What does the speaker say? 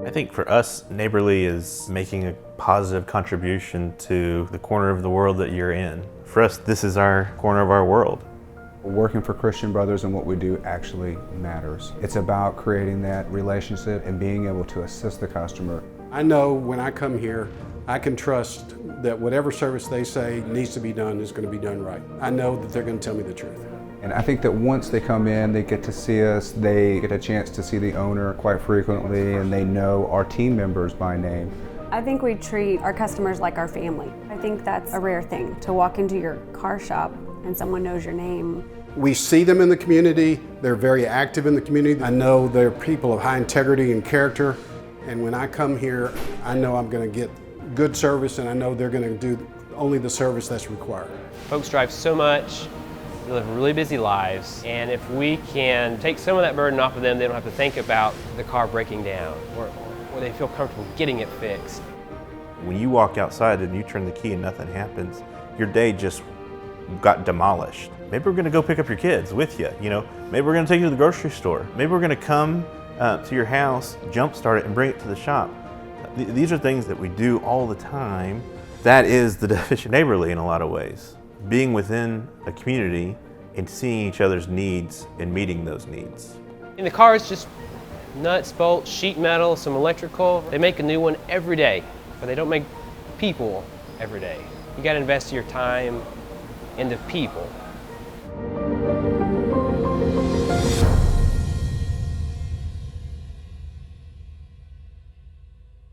I think for us, neighborly is making a positive contribution to the corner of the world that you're in. For us, this is our corner of our world. Working for Christian Brothers and what we do actually matters. It's about creating that relationship and being able to assist the customer. I know when I come here, I can trust that whatever service they say needs to be done is going to be done right. I know that they're going to tell me the truth. And I think that once they come in, they get to see us, they get a chance to see the owner quite frequently, and they know our team members by name. I think we treat our customers like our family. I think that's a rare thing, to walk into your car shop and someone knows your name. We see them in the community. They're very active in the community. I know they're people of high integrity and character. And when I come here, I know I'm going to get good service, and I know they're going to do only the service that's required. Folks drive so much, they live really busy lives, and if we can take some of that burden off of them, they don't have to think about the car breaking down, or they feel comfortable getting it fixed. When you walk outside and you turn the key and nothing happens, your day just got demolished. Maybe we're going to go pick up your kids with you, Maybe we're going to take you to the grocery store. Maybe we're going to come to your house, jumpstart it, and bring it to the shop. These are things that we do all the time. That is the definition of neighborly in a lot of ways. Being within a community and seeing each other's needs and meeting those needs. In the car, it's just nuts, bolts, sheet metal, some electrical. They make a new one every day, but they don't make people every day. You got to invest your time into people.